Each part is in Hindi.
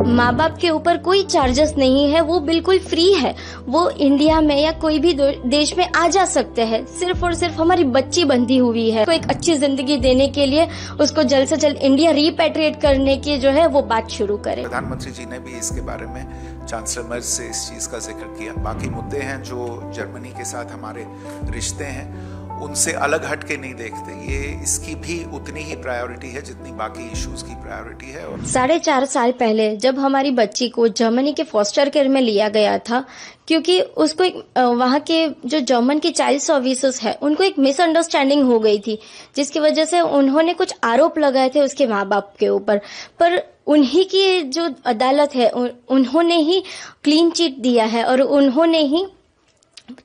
माँ बाप के ऊपर कोई चार्जेस नहीं है, वो बिल्कुल फ्री है। वो इंडिया में या कोई भी देश में आ जा सकते हैं। सिर्फ और सिर्फ हमारी बच्ची बंधी हुई है, तो एक अच्छी जिंदगी देने के लिए उसको जल्द से जल्द इंडिया रिपैट्रिएट करने की जो है वो बात शुरू करे। प्रधानमंत्री जी ने भी इसके बारे में चांसलर मर्ज से इस चीज का जिक्र किया। बाकी मुद्दे हैं जो जर्मनी के साथ हमारे रिश्ते हैं, उनसे अलग हट के नहीं देखते। ये इसकी भी उतनी ही प्रायोरिटी है जितनी बाकी इश्यूज की प्रायोरिटी है। और 4.5 साल पहले जब हमारी बच्ची को जर्मनी के फॉस्टर केयर में लिया गया था, क्योंकि उसको एक वहाँ के जो जर्मन की चाइल्ड सर्विसेज है उनको एक मिसअंडरस्टैंडिंग हो गई थी, जिसकी वजह से उन्होंने कुछ आरोप लगाए थे उसके माँ बाप के ऊपर। पर उन्हीं की जो अदालत है उन्होंने ही क्लीन चिट दिया है और उन्होंने ही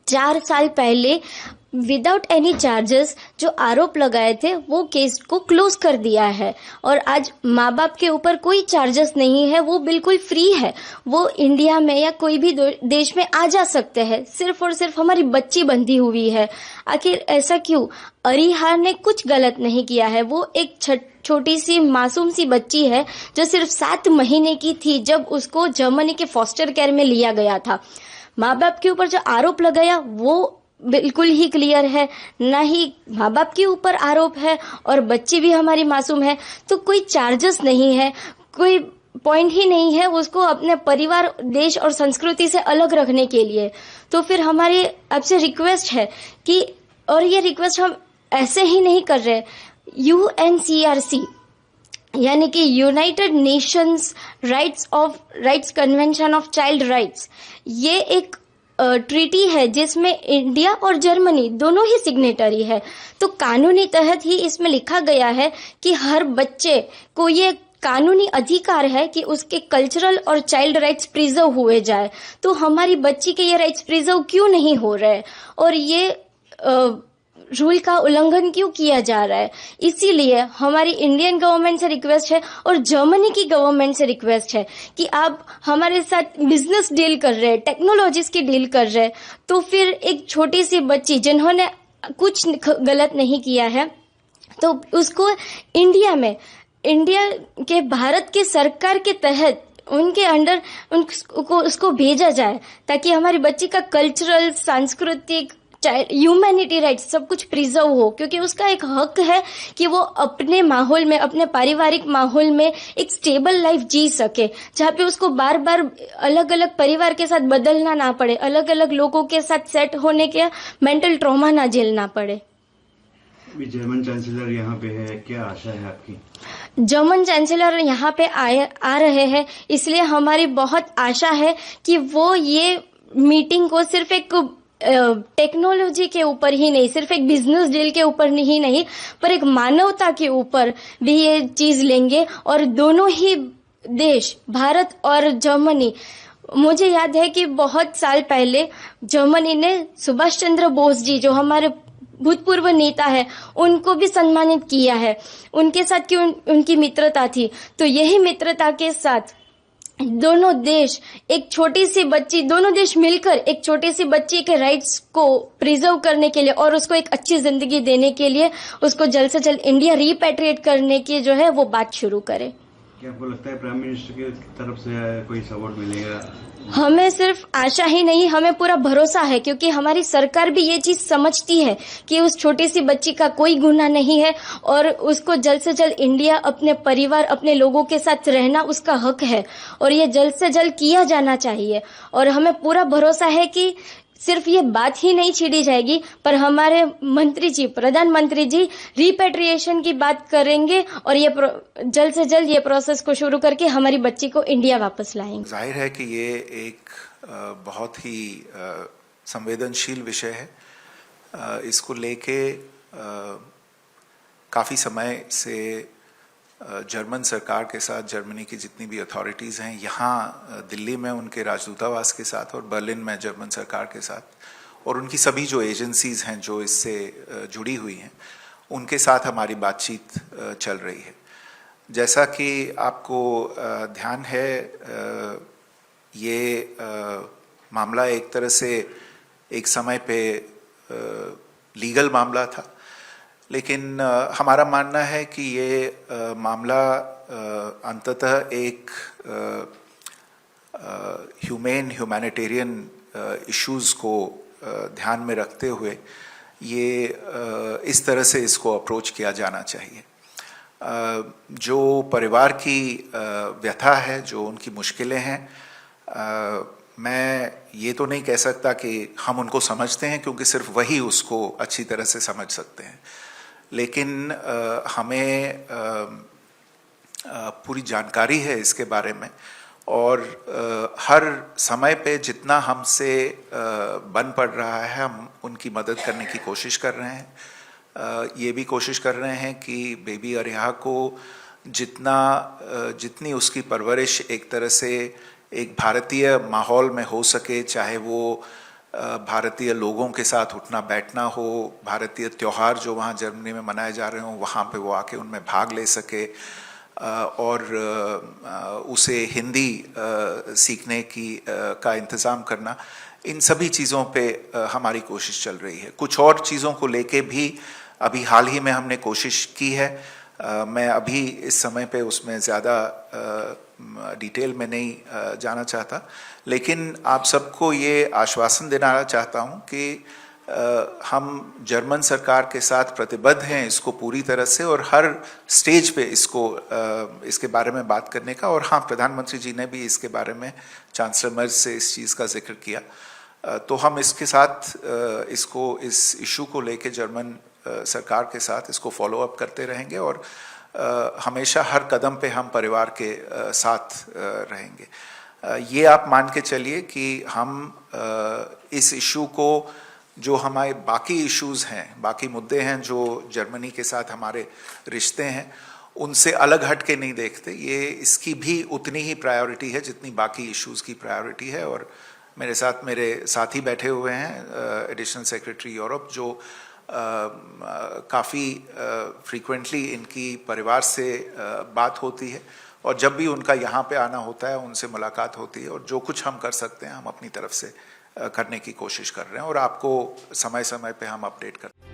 4 साल पहले विदाउट एनी चार्जेस जो आरोप लगाए थे वो केस को क्लोज कर दिया है। और आज माँ बाप के ऊपर कोई चार्जेस नहीं है, वो बिल्कुल फ्री है। वो इंडिया में या कोई भी देश में आ जा सकते हैं। सिर्फ और सिर्फ हमारी बच्ची बंधी हुई है। आखिर ऐसा क्यों? अरिहा ने कुछ गलत नहीं किया है। वो एक छोटी सी मासूम सी बच्ची है जो सिर्फ 7 महीने की थी जब उसको जर्मनी के फॉस्टर केयर में लिया गया था। माँ बाप के ऊपर जो आरोप लगाया वो बिल्कुल ही क्लियर है, ना ही माँ बाप के ऊपर आरोप है और बच्ची भी हमारी मासूम है। तो कोई चार्जेस नहीं है, कोई पॉइंट ही नहीं है उसको अपने परिवार, देश और संस्कृति से अलग रखने के लिए। तो फिर हमारी आपसे रिक्वेस्ट है कि, और ये रिक्वेस्ट हम ऐसे ही नहीं कर रहे, UNCRC यानी कि United Nations rights convention of child rights, ये एक ट्रीटी है जिसमें इंडिया और जर्मनी दोनों ही सिग्नेटरी है। तो कानूनी तहत ही इसमें लिखा गया है कि हर बच्चे को ये कानूनी अधिकार है कि उसके कल्चरल और चाइल्ड राइट्स प्रिजर्व हुए जाए। तो हमारी बच्ची के ये राइट्स प्रिजर्व क्यों नहीं हो रहे और ये रूल का उल्लंघन क्यों किया जा रहा है? इसीलिए हमारी इंडियन गवर्नमेंट से रिक्वेस्ट है और जर्मनी की गवर्नमेंट से रिक्वेस्ट है कि आप हमारे साथ बिजनेस डील कर रहे हैं, टेक्नोलॉजीज की डील कर रहे हैं, तो फिर एक छोटी सी बच्ची जिन्होंने कुछ गलत नहीं किया है तो उसको इंडिया के भारत के सरकार के तहत उनके अंडर उसको भेजा जाए, ताकि हमारी बच्ची का कल्चरल, सांस्कृतिक, ह्यूमैनिटी राइट्स सब कुछ प्रिजर्व हो। क्योंकि उसका एक हक है कि वो अपने माहौल में, अपने पारिवारिक माहौल में एक स्टेबल लाइफ जी सके, जहाँ पे उसको बार बार अलग अलग परिवार के साथ बदलना ना पड़े, अलग अलग लोगों के साथ सेट होने के मेंटल ट्रॉमा ना झेलना पड़े। जर्मन चांसलर यहाँ पे है, क्या आशा है आपकी? जर्मन चांसलर यहाँ पे आ रहे हैं, इसलिए हमारी बहुत आशा है कि वो ये मीटिंग को सिर्फ एक टेक्नोलॉजी के ऊपर ही नहीं, सिर्फ एक बिजनेस डील के ऊपर ही नहीं, पर एक मानवता के ऊपर भी ये चीज लेंगे। और दोनों ही देश, भारत और जर्मनी, मुझे याद है कि बहुत साल पहले जर्मनी ने सुभाष चंद्र बोस जी, जो हमारे भूतपूर्व नेता है, उनको भी सम्मानित किया है। उनके साथ की उनकी मित्रता थी। तो यही मित्रता के साथ दोनों देश दोनों देश मिलकर एक छोटी सी बच्ची के राइट्स को प्रिजर्व करने के लिए और उसको एक अच्छी जिंदगी देने के लिए उसको जल्द से जल्द इंडिया रिपैट्रिएट करने की जो है वो बात शुरू करे। क्या आपको लगता है प्राइम मिनिस्टर की तरफ से कोई सपोर्ट मिलेगा? हमें सिर्फ आशा ही नहीं, हमें पूरा भरोसा है, क्योंकि हमारी सरकार भी ये चीज समझती है कि उस छोटी सी बच्ची का कोई गुनाह नहीं है और उसको जल्द से जल्द इंडिया, अपने परिवार, अपने लोगों के साथ रहना उसका हक है और ये जल्द से जल्द किया जाना चाहिए। और हमें पूरा भरोसा है कि सिर्फ ये बात ही नहीं छीड़ी जाएगी, पर हमारे मंत्री जी, प्रधानमंत्री जी रिपैट्रिएशन की बात करेंगे और ये जल्द से जल्द ये प्रोसेस को शुरू करके हमारी बच्ची को इंडिया वापस लाएंगे। जाहिर है कि ये एक बहुत ही संवेदनशील विषय है। इसको लेके काफ़ी समय से जर्मन सरकार के साथ जर्मनी की जितनी भी अथॉरिटीज़ हैं, यहाँ दिल्ली में उनके राजदूतावास के साथ और बर्लिन में जर्मन सरकार के साथ और उनकी सभी जो एजेंसीज़ हैं जो इससे जुड़ी हुई हैं, उनके साथ हमारी बातचीत चल रही है। जैसा कि आपको ध्यान है, ये मामला एक तरह से एक समय पे लीगल मामला था, लेकिन हमारा मानना है कि ये मामला अंततः एक ह्यूमैनिटेरियन इश्यूज़ को ध्यान में रखते हुए ये इस तरह से इसको अप्रोच किया जाना चाहिए। जो परिवार की व्यथा है, जो उनकी मुश्किलें हैं, मैं ये तो नहीं कह सकता कि हम उनको समझते हैं, क्योंकि सिर्फ वही उसको अच्छी तरह से समझ सकते हैं, लेकिन हमें पूरी जानकारी है इसके बारे में, और हर समय पे जितना हमसे बन पड़ रहा है हम उनकी मदद करने की कोशिश कर रहे हैं। ये भी कोशिश कर रहे हैं कि बेबी अरिहा को जितनी उसकी परवरिश एक तरह से एक भारतीय माहौल में हो सके, चाहे वो भारतीय लोगों के साथ उठना बैठना हो, भारतीय त्यौहार जो वहाँ जर्मनी में मनाए जा रहे हों वहाँ पे वो आके उनमें भाग ले सके, और उसे हिंदी सीखने का इंतज़ाम करना, इन सभी चीज़ों पे हमारी कोशिश चल रही है। कुछ और चीज़ों को लेके भी अभी हाल ही में हमने कोशिश की है। मैं अभी इस समय पे उसमें ज़्यादा डिटेल में नहीं जाना चाहता, लेकिन आप सबको ये आश्वासन देना चाहता हूँ कि हम जर्मन सरकार के साथ प्रतिबद्ध हैं इसको पूरी तरह से, और हर स्टेज पे इसके बारे में बात करने का। और हाँ, प्रधानमंत्री जी ने भी इसके बारे में चांसलर मर्ज से इस चीज़ का जिक्र किया, तो हम इसके साथ इस इशू को लेके जर्मन सरकार के साथ इसको फॉलो अप करते रहेंगे, और हमेशा हर कदम पे हम परिवार के साथ रहेंगे। ये आप मान के चलिए कि हम इस इशू को, जो हमारे बाकी इश्यूज़ हैं, बाकी मुद्दे हैं जो जर्मनी के साथ हमारे रिश्ते हैं, उनसे अलग हट के नहीं देखते। ये इसकी भी उतनी ही प्रायोरिटी है जितनी बाकी इश्यूज़ की प्रायोरिटी है। और मेरे साथी बैठे हुए हैं एडिशनल सेक्रेटरी यूरोप, जो काफ़ी फ्रीक्वेंटली इनकी परिवार से बात होती है, और जब भी उनका यहाँ पे आना होता है उनसे मुलाकात होती है, और जो कुछ हम कर सकते हैं हम अपनी तरफ से करने की कोशिश कर रहे हैं, और आपको समय समय पे हम अपडेट करते हैं।